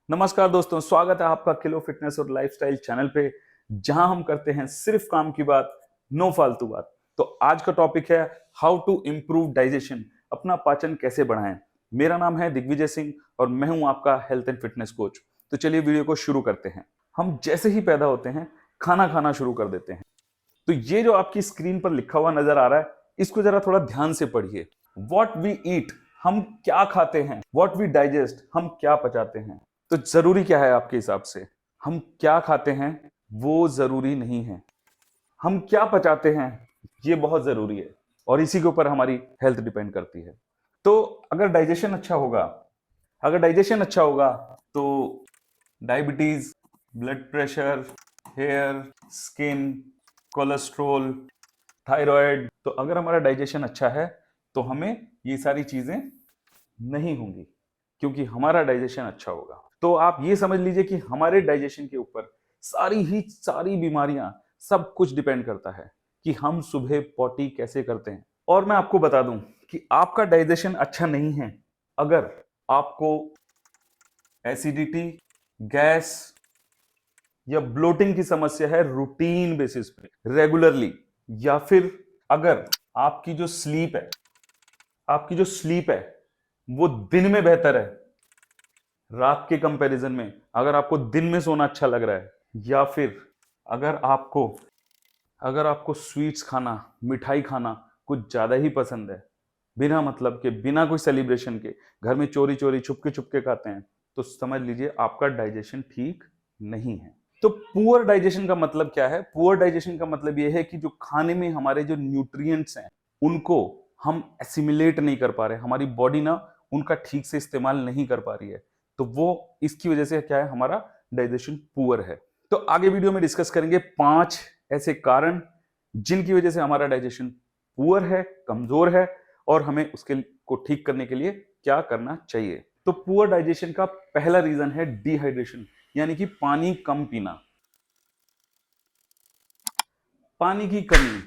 नमस्कार दोस्तों, स्वागत है आपका किलो फिटनेस और लाइफस्टाइल चैनल पे, जहां हम करते हैं सिर्फ काम की बात, नो फालतू बात। तो आज का टॉपिक है हाउ टू इम्प्रूव डाइजेशन, अपना पाचन कैसे बढ़ाएं। मेरा नाम है दिग्विजय सिंह और मैं हूं आपका हेल्थ एंड फिटनेस कोच। तो चलिए वीडियो को शुरू करते हैं। हम जैसे ही पैदा होते हैं खाना खाना शुरू कर देते हैं। तो ये जो आपकी स्क्रीन पर लिखा हुआ नजर आ रहा है, इसको जरा थोड़ा ध्यान से पढ़िए। वॉट वी ईट, हम क्या खाते हैं। वॉट वी डाइजेस्ट, हम क्या पचाते हैं। तो जरूरी क्या है आपके हिसाब से? हम क्या खाते हैं वो जरूरी नहीं है, हम क्या पचाते हैं ये बहुत जरूरी है। और इसी के ऊपर हमारी हेल्थ डिपेंड करती है। तो अगर डाइजेशन अच्छा होगा, अगर डाइजेशन अच्छा होगा तो diabetes, blood pressure, hair, skin, cholesterol, thyroid, तो अगर हमारा डाइजेशन अच्छा है तो हमें ये सारी चीजें नहीं होंगी, क्योंकि हमारा डाइजेशन अच्छा होगा। तो आप ये समझ लीजिए कि हमारे डाइजेशन के ऊपर सारी बीमारियां, सब कुछ डिपेंड करता है कि हम सुबह पॉटी कैसे करते हैं। और मैं आपको बता दूं कि आपका डाइजेशन अच्छा नहीं है अगर आपको एसिडिटी, गैस या ब्लोटिंग की समस्या है रूटीन बेसिस पे, रेगुलरली, या फिर अगर आपकी जो स्लीप है, आपकी जो स्लीप है वो दिन में बेहतर है रात के कंपैरिजन में, अगर आपको दिन में सोना अच्छा लग रहा है, या फिर अगर आपको अगर आपको स्वीट्स खाना, मिठाई खाना कुछ ज्यादा ही पसंद है, बिना मतलब के, बिना कोई सेलिब्रेशन के, घर में चोरी चोरी छुपके छुपके खाते हैं, तो समझ लीजिए आपका डाइजेशन ठीक नहीं है। तो पुअर डाइजेशन का मतलब क्या है? पुअर डाइजेशन का मतलब यह है कि जो खाने में हमारे जो न्यूट्रिएंट्स हैं उनको हम एसिमिलेट नहीं कर पा रहे, हमारी बॉडी ना उनका ठीक से इस्तेमाल नहीं कर पा रही है। तो वो इसकी वजह से क्या है, हमारा डाइजेशन पुअर है। तो आगे वीडियो में डिस्कस करेंगे 5 ऐसे कारण जिनकी वजह से हमारा डाइजेशन पुअर है, कमजोर है, और हमें उसके को ठीक करने के लिए क्या करना चाहिए। तो पुअर डाइजेशन का पहला रीजन है डिहाइड्रेशन, यानी कि पानी कम पीना, पानी की कमी,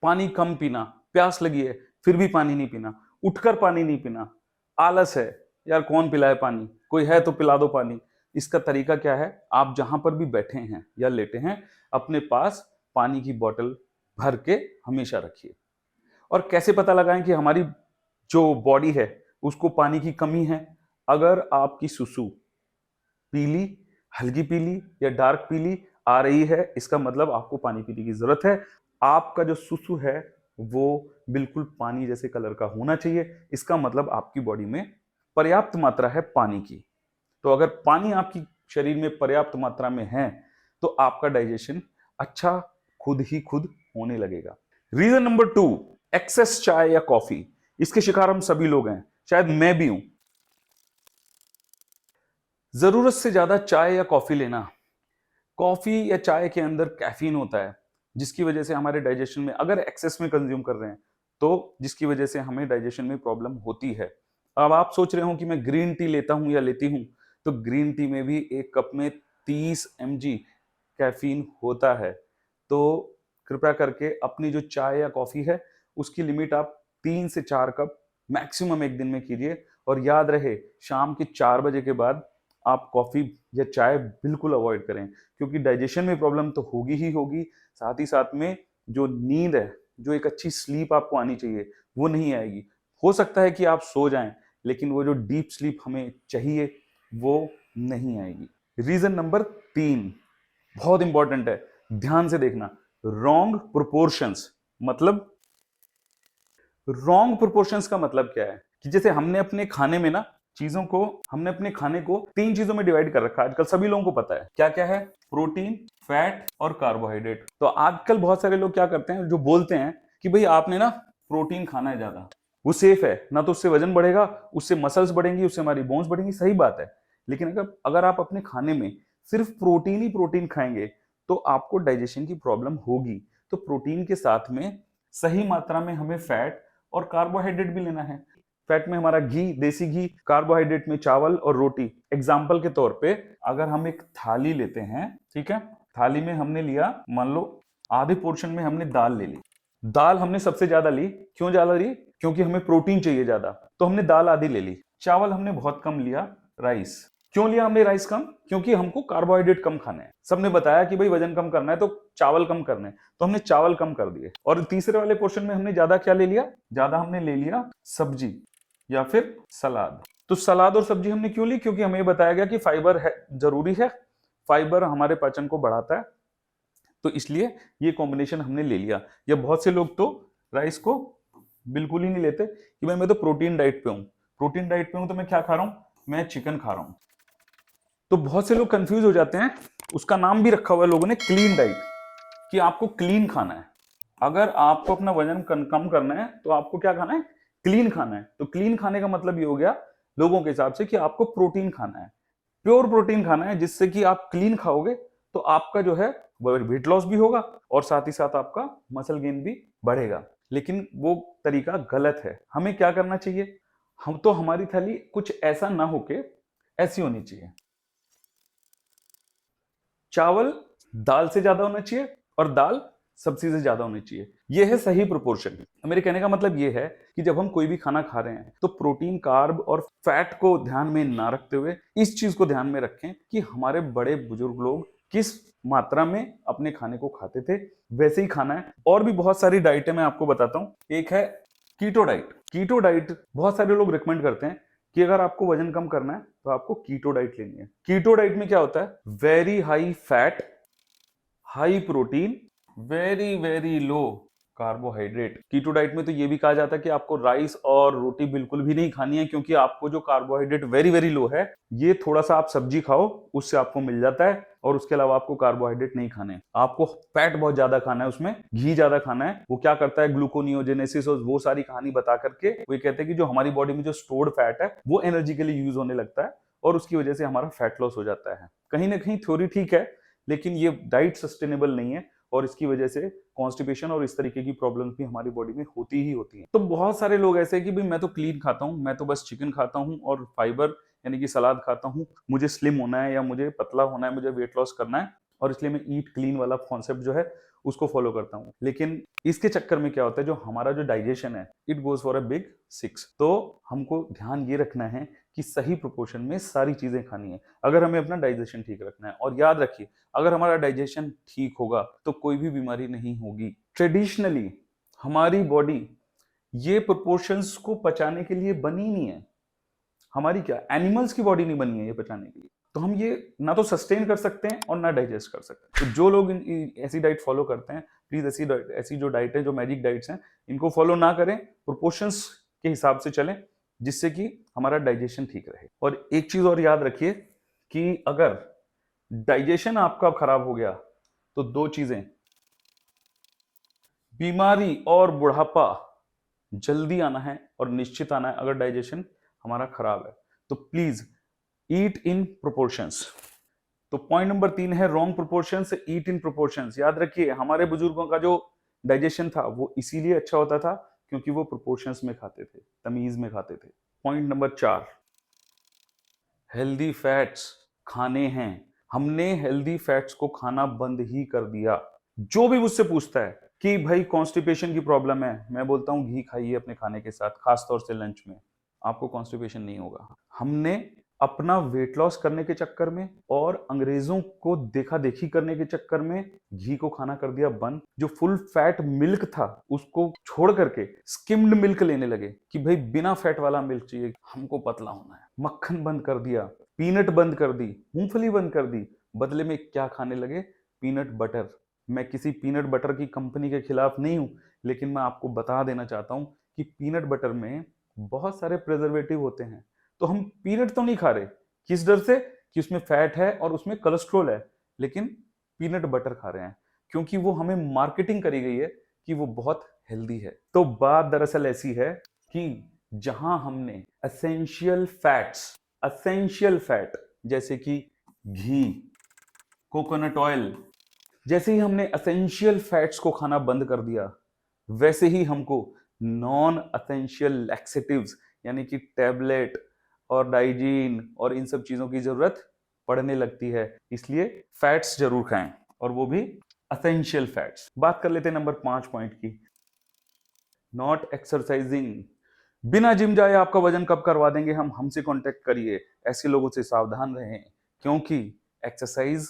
पानी कम पीना। प्यास लगी है फिर भी पानी नहीं पीना, उठकर पानी नहीं पीना, आलस है, यार कौन पिलाए पानी, कोई है तो पिला दो पानी। इसका तरीका क्या है? आप जहां पर भी बैठे हैं या लेटे हैं, अपने पास पानी की बोतल भर के हमेशा रखिए। और कैसे पता लगाएं कि हमारी जो बॉडी है उसको पानी की कमी है? अगर आपकी सुसु पीली, हल्की पीली या डार्क पीली आ रही है, इसका मतलब आपको पानी पीने की जरूरत है। आपका जो सुसु है वो बिल्कुल पानी जैसे कलर का होना चाहिए, इसका मतलब आपकी बॉडी में पर्याप्त मात्रा है पानी की। तो अगर पानी आपकी शरीर में पर्याप्त मात्रा में है तो आपका डाइजेशन अच्छा खुद ही खुद होने लगेगा। रीजन नंबर 2, एक्सेस चाय या कॉफी। इसके शिकार हम सभी लोग हैं, शायद मैं भी हूं। जरूरत से ज्यादा चाय या कॉफी लेना। कॉफी या चाय के अंदर कैफीन होता है, जिसकी वजह से हमारे डाइजेशन में, अगर एक्सेस में कंज्यूम कर रहे हैं तो जिसकी वजह से हमें डाइजेशन में प्रॉब्लम होती है। अब आप सोच रहे हो कि मैं ग्रीन टी लेता हूं या लेती हूं, तो ग्रीन टी में भी एक कप में 30 mg कैफीन होता है। तो कृपया करके अपनी जो चाय या कॉफी है उसकी लिमिट आप 3 से 4 कप मैक्सिमम एक दिन में कीजिए। और याद रहे, शाम के 4 बजे के बाद आप कॉफी या चाय बिल्कुल अवॉइड करें, क्योंकि डाइजेशन में प्रॉब्लम तो होगी ही होगी, साथ ही साथ में जो नींद है, जो एक अच्छी स्लीप आपको आनी चाहिए, वो नहीं आएगी। हो सकता है कि आप सो जाएं, लेकिन वो जो डीप स्लीप हमें चाहिए वो नहीं आएगी। रीजन नंबर 3 बहुत इंपॉर्टेंट है, ध्यान से देखना। Wrong proportions. मतलब रॉन्ग प्रोपोर्शंस का मतलब क्या है कि जैसे हमने अपने खाने को 3 चीजों में डिवाइड कर रखा है। आजकल सभी लोगों को पता है क्या क्या है, प्रोटीन, फैट और कार्बोहाइड्रेट। तो आजकल बहुत सारे लोग क्या करते हैं, जो बोलते हैं कि भाई आपने ना प्रोटीन खाना है ज्यादा, वो सेफ है ना, तो उससे वजन बढ़ेगा, उससे मसल्स बढ़ेंगी, उससे हमारी बोन्स बढ़ेंगी। सही बात है, लेकिन अगर आप अपने खाने में सिर्फ प्रोटीन ही प्रोटीन खाएंगे तो आपको डाइजेशन की प्रॉब्लम होगी। तो प्रोटीन के साथ में सही मात्रा में हमें फैट और कार्बोहाइड्रेट भी लेना है। फैट में हमारा घी, देसी घी, कार्बोहाइड्रेट में चावल और रोटी। एग्जाम्पल के तौर पे अगर हम एक थाली लेते हैं, ठीक है, थाली में हमने लिया, मान लो आधे पोर्शन में हमने दाल ले ली। दाल हमने सबसे ज्यादा ली, क्यों ज्यादा ली? क्योंकि हमें प्रोटीन चाहिए ज्यादा, तो हमने दाल आधी ले ली। चावल हमने बहुत कम लिया, राइस। क्यों लिया हमने राइस कम? क्योंकि हमको कार्बोहाइड्रेट कम खाने हैं। सबने बताया कि भाई वजन कम करना है तो चावल कम करने हैं, तो हमने चावल कम कर दिए। और तीसरे वाले पोर्शन में हमने ज्यादा क्या ले लिया? ज्यादा हमने ले लिया सब्जी या फिर सलाद। तो सलाद और सब्जी हमने क्यों ली? क्योंकि हमें बताया गया कि फाइबर है, जरूरी है, फाइबर हमारे पाचन को बढ़ाता है, तो इसलिए ये कॉम्बिनेशन हमने ले लिया। या बहुत से लोग तो राइस को बिल्कुल ही नहीं लेते कि भाई मैं तो प्रोटीन डाइट पे हूं, प्रोटीन डाइट पे हूं तो मैं क्या खा रहा हूं? मैं चिकन खा रहा हूं। तो बहुत से लोग कंफ्यूज हो जाते हैं। उसका नाम भी रखा हुआ है लोगों ने क्लीन डाइट, कि आपको क्लीन खाना है। अगर आपको अपना वजन कम करना है तो आपको क्या खाना है? क्लीन खाना है। तो क्लीन खाने का मतलब ये हो गया लोगों के हिसाब से कि आपको प्रोटीन खाना है, प्योर प्रोटीन खाना है, जिससे कि आप क्लीन खाओगे तो आपका जो है वेट लॉस भी होगा और साथ ही साथ आपका मसल गेन भी बढ़ेगा। लेकिन वो तरीका गलत है। हमें क्या करना चाहिए? हम तो हमारी थाली कुछ ऐसा ना होके ऐसी होनी चाहिए, चावल दाल से ज्यादा होना चाहिए और दाल सब्जी से ज्यादा होनी चाहिए। यह है सही प्रोपोर्शन। मेरे कहने का मतलब यह है कि जब हम कोई भी खाना खा रहे हैं तो प्रोटीन, कार्ब और फैट को ध्यान में ना रखते हुए इस चीज को ध्यान में रखें कि हमारे बड़े बुजुर्ग लोग किस मात्रा में अपने खाने को खाते थे, वैसे ही खाना है। और भी बहुत सारी डाइटें मैं आपको बताता हूं। एक है कीटो डाइट। कीटो डाइट बहुत सारे लोग रिकमेंड करते हैं कि अगर आपको वजन कम करना है तो आपको कीटो डाइट लेनी है। कीटो डाइट में क्या होता है? Very high fat, high protein, very very low carbohydrate. Keto diet में तो ये भी कहा जाता है कि आपको राइस और रोटी बिल्कुल भी नहीं खानी है, क्योंकि आपको जो कार्बोहाइड्रेट वेरी वेरी लो है, ये थोड़ा सा आप सब्जी खाओ उससे आपको मिल जाता है, और उसके अलावा आपको कार्बोहाइड्रेट नहीं खाने। आपको फैट बहुत ज्यादा खाना है, उसमें घी ज्यादा खाना है। वो क्या करता है? ग्लूकोनियोजेनेसिस और वो सारी कहानी बता करके वो ये कहते हैं कि जो हमारी बॉडी में जो स्टोर्ड फैट है वो एनर्जी के लिए यूज होने लगता है, और उसकी वजह से हमारा फैट लॉस हो जाता है। कहीं ना कहीं थ्योरी ठीक है, लेकिन ये डाइट सस्टेनेबल नहीं है, और इसकी वजह से कॉन्स्टिपेशन और इस तरीके की प्रॉब्लम्स भी हमारी बॉडी में होती ही होती हैं। तो बहुत सारे लोग ऐसे हैं कि भाई मैं तो क्लीन खाता हूं, मैं तो बस चिकन खाता हूं और फाइबर यानी कि सलाद खाता हूं, मुझे स्लिम होना है या मुझे पतला होना है, मुझे वेट लॉस करना है, और इसलिए मैं ईट क्लीन वाला कॉन्सेप्ट जो है उसको फॉलो करता हूं। लेकिन इसके चक्कर में क्या होता है, जो हमारा जो डाइजेशन है it goes for a big 6। तो हमको ध्यान ये रखना है कि सही प्रोपोर्शन में सारी चीजें खानी है अगर हमें अपना डाइजेशन ठीक रखना है। और याद रखिए, अगर हमारा डाइजेशन ठीक होगा तो कोई भी बीमारी नहीं होगी। ट्रेडिशनली हमारी बॉडी ये प्रोपोर्शंस को पचाने के लिए बनी नहीं है। हमारी क्या एनिमल्स की बॉडी नहीं बनी है ये पचाने के लिए। तो हम ये ना तो सस्टेन कर सकते हैं और ना डाइजेस्ट कर सकते हैं। तो जो लोग ऐसी डाइट फॉलो करते हैं, प्लीज ऐसी जो डाइट है, जो मैजिक डाइट्स हैं, इनको फॉलो ना करें, प्रोपोर्शंस के हिसाब से चलें, जिससे कि हमारा डाइजेशन ठीक रहे। और एक चीज और याद रखिए कि अगर डाइजेशन आपका खराब हो गया तो दो चीजें, बीमारी और बुढ़ापा जल्दी आना है और निश्चित आना है अगर डाइजेशन हमारा खराब है। तो प्लीज ईट इन प्रोपोर्शंस। तो पॉइंट नंबर 3 है रॉन्ग प्रोपोर्शंस, ईट इन प्रोपोर्शंस। याद रखिए, हमारे बुजुर्गों का जो डाइजेशन था वो इसीलिए अच्छा होता था क्योंकि वो प्रोपोर्शंस में खाते थे, तमीज में खाते थे। पॉइंट नंबर 4, हेल्दी फैट्स खाने हैं। हमने हेल्दी फैट्स को खाना बंद ही कर दिया। जो भी मुझसे पूछता है कि भाई कॉन्स्टिपेशन की प्रॉब्लम है, मैं बोलता हूं घी खाइए अपने खाने के साथ, खासतौर से लंच में, आपको कॉन्स्टिपेशन नहीं होगा। हमने अपना वेट लॉस करने के चक्कर में और अंग्रेजों को देखा देखी करने के चक्कर में घी को खाना कर दिया बंद। जो फुल फैट मिल्क था उसको छोड़ करके स्किम्ड मिल्क लेने लगे कि भाई बिना फैट वाला मिल्क चाहिए, हमको पतला होना है। मक्खन बंद कर दिया, पीनट बंद कर दी, मूंगफली बंद कर दी। बदले में क्या खाने लगे? Peanut butter. मैं किसी पीनट बटर की कंपनी के खिलाफ नहीं हूं, लेकिन मैं आपको बता देना चाहता हूं कि पीनट बटर में बहुत सारे प्रिजर्वेटिव होते हैं। तो हम पीनट तो नहीं खा रहे, किस डर से? कि उसमें फैट है और उसमें कोलेस्ट्रॉल है, लेकिन पीनट बटर खा रहे हैं क्योंकि वो हमें मार्केटिंग करी गई है कि वो बहुत हेल्दी है। तो बात दरअसल ऐसी है कि जहां हमने असेंशियल फैट जैसे कि घी, कोकोनट ऑयल, जैसे ही हमने असेंशियल फैट्स को खाना बंद कर दिया, वैसे ही हमको नॉन असेंशियल लैक्सेटिव्स यानी कि टैबलेट और डाइजीन और इन सब चीजों की जरूरत पड़ने लगती है। इसलिए फैट्स जरूर खाएं, और वो भी असेंशियल फैट्स। बात कर लेते हैं नंबर 5 पॉइंट की, नॉट एक्सरसाइजिंग। बिना जिम जाए आपका वजन कब करवा देंगे हम, हमसे कांटेक्ट करिए। ऐसे लोगों से सावधान रहें, क्योंकि एक्सरसाइज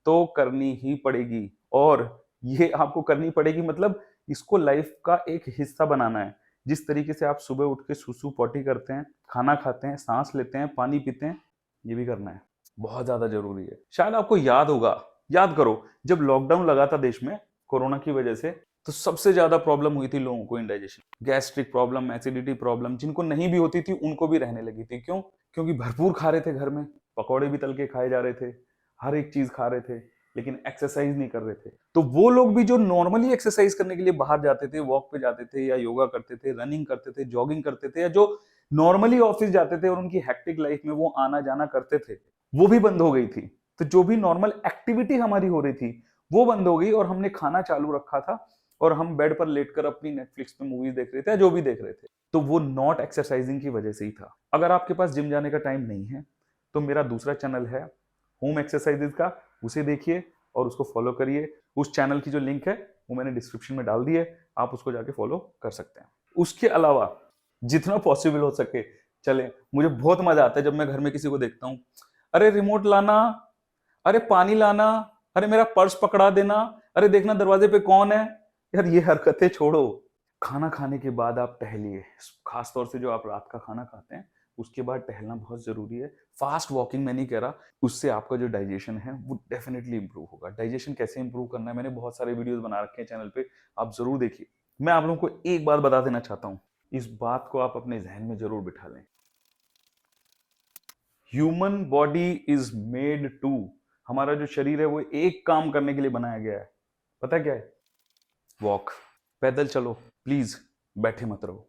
तो करनी ही पड़ेगी, और ये आपको करनी पड़ेगी मतलब इसको लाइफ का एक हिस्सा बनाना है। जिस तरीके से आप सुबह उठ के सुसु पॉटी करते हैं, खाना खाते हैं, सांस लेते हैं, पानी पीते हैं, ये भी करना है। बहुत ज्यादा जरूरी है। शायद आपको याद होगा, याद करो, जब लॉकडाउन लगा था देश में कोरोना की वजह से, तो सबसे ज्यादा प्रॉब्लम हुई थी लोगों को indigestion, gastric problem, acidity problem. जिनको नहीं भी होती थी उनको भी रहने लगी थी। क्यों? क्योंकि भरपूर खा रहे थे घर में, पकौड़े भी तल के खाए जा रहे थे, हर एक चीज खा रहे थे, लेकिन एक्सरसाइज नहीं कर रहे थे। तो वो लोग भी जो नॉर्मली एक्सरसाइज करने के लिए बाहर जाते थे, वॉक पे जाते थे, या योगा करते थे, रनिंग करते थे, जॉगिंग करते थे, या जो नॉर्मली ऑफिस जाते थे और उनकी हेक्टिक लाइफ में वो आना जाना करते थे, वो भी बंद हो गई थी। तो जो भी नॉर्मल एक्टिविटी हमारी हो रही थी वो बंद हो गई, और हमने खाना चालू रखा था और हम बेड पर लेटकर अपनी नेटफ्लिक्स पे मूवीज देख रहे थे या जो भी देख रहे थे। तो वो नॉट एक्सरसाइजिंग की वजह से ही था। अगर आपके पास जिम जाने का टाइम नहीं है तो मेरा दूसरा चैनल है होम एक्सरसाइजेज का, उसे देखिए और उसको फॉलो करिए। उस चैनल की जो लिंक है वो मैंने डिस्क्रिप्शन में डाल दी है, आप उसको जाके फॉलो कर सकते हैं। उसके अलावा जितना पॉसिबल हो सके चले। मुझे बहुत मजा आता है जब मैं घर में किसी को देखता हूँ, अरे रिमोट लाना, अरे पानी लाना, अरे मेरा पर्स पकड़ा देना, अरे देखना दरवाजे पे कौन है। यार ये हरकतें छोड़ो। खाना खाने के बाद आप टहलिए, खास तौर से जो आप रात का खाना खाते हैं उसके बाद टहलना बहुत जरूरी है। फास्ट वॉकिंग मैं नहीं कह रहा, उससे आपका जो डाइजेशन है वो डेफिनेटली इंप्रूव होगा। डाइजेशन कैसे इंप्रूव करना है मैंने बहुत सारे वीडियोस बना रखे हैं चैनल पे, आप जरूर देखिए। मैं आप लोगों को एक बात बता देना चाहता हूं, इस बात को आप अपने जहन में जरूर बिठा लें। Human body is made to, हमारा जो शरीर है वो एक काम करने के लिए बनाया गया है। पता है क्या है? वॉक, पैदल चलो, प्लीज बैठे मत रहो।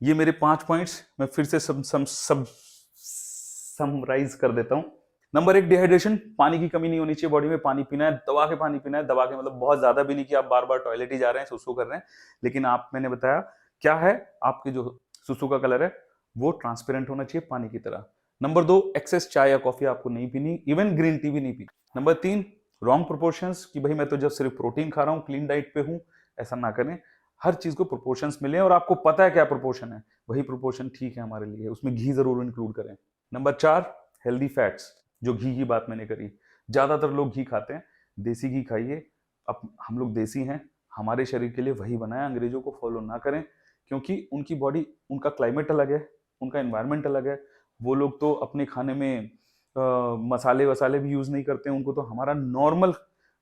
ये मेरे 5 पॉइंट्स मैं फिर से सब समराइज कर देता हूं। नंबर 1, डिहाइड्रेशन, पानी की कमी नहीं होनी चाहिए बॉडी में। पानी पीना है, दबा के पानी पीना है। दबा के मतलब बहुत ज्यादा भी नहीं कि आप बार बार टॉयलेट ही जा रहे हैं, सुसु कर रहे हैं, लेकिन आप, मैंने बताया क्या है, आपके जो सुसु का कलर है वो ट्रांसपेरेंट होना चाहिए पानी की तरह। नंबर 2, एक्सेस चाय या कॉफी आपको नहीं पीनी, इवन ग्रीन टी भी नहीं पीनी। नंबर 3, रॉन्ग प्रोपोर्शंस, कि भाई मैं तो जब सिर्फ प्रोटीन खा रहा हूँ, क्लीन डाइट पे हूँ, ऐसा ना करें। हर चीज को प्रोपोर्शंस मिले और आपको पता है क्या प्रोपोर्शन है, वही प्रोपोर्शन ठीक है हमारे लिए। उसमें घी जरूर इंक्लूड करें। नंबर 4, हेल्दी फैट्स, जो घी की बात मैंने करी, ज्यादातर लोग घी खाते हैं, देसी घी खाइए। अब हम लोग देसी हैं, हमारे शरीर के लिए वही बनाया, अंग्रेजों को फॉलो ना करें, क्योंकि उनकी बॉडी, उनका क्लाइमेट अलग है, उनका एनवायरनमेंट अलग है। वो लोग तो अपने खाने में मसाले वसाले भी यूज नहीं करते हैं, उनको तो हमारा नॉर्मल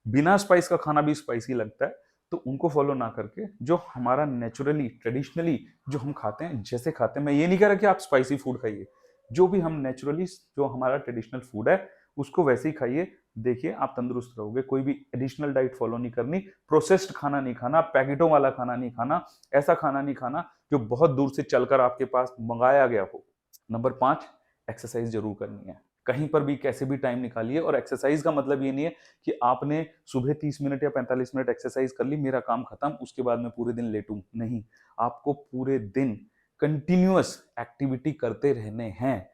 बिना स्पाइस का खाना भी स्पाइसी लगता है। तो उनको फॉलो ना करके जो हमारा नेचुरली ट्रेडिशनली जो हम खाते हैं, जैसे खाते हैं, मैं ये नहीं कह रहा कि आप स्पाइसी फूड खाइए, जो भी हम नेचुरली जो हमारा ट्रेडिशनल फूड है उसको वैसे ही खाइए। देखिए आप तंदुरुस्त रहोगे। कोई भी एडिशनल डाइट फॉलो नहीं करनी, प्रोसेस्ड खाना नहीं खाना, पैकेटों वाला खाना नहीं खाना, ऐसा खाना नहीं खाना जो बहुत दूर से चलकर आपके पास मंगाया गया हो। नंबर 5, एक्सरसाइज जरूर करनी है, कहीं पर भी कैसे भी टाइम निकालिए। और एक्सरसाइज का मतलब ये नहीं है कि आपने सुबह 30 मिनट या 45 मिनट एक्सरसाइज कर ली, मेरा काम खत्म, उसके बाद मैं पूरे दिन लेटूं, नहीं। आपको पूरे दिन कंटिन्यूअस एक्टिविटी करते रहने हैं।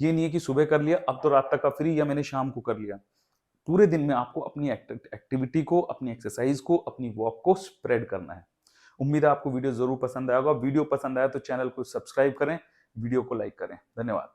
ये नहीं है कि सुबह कर लिया अब तो रात तक का फ्री, या मैंने शाम को कर लिया। पूरे दिन में आपको अपनी एक्टिविटी को, अपनी एक्सरसाइज को, अपनी वॉक को स्प्रेड करना है। उम्मीद है आपको वीडियो जरूर पसंद आएगा। वीडियो पसंद आया तो चैनल को सब्सक्राइब करें, वीडियो को लाइक करें। धन्यवाद।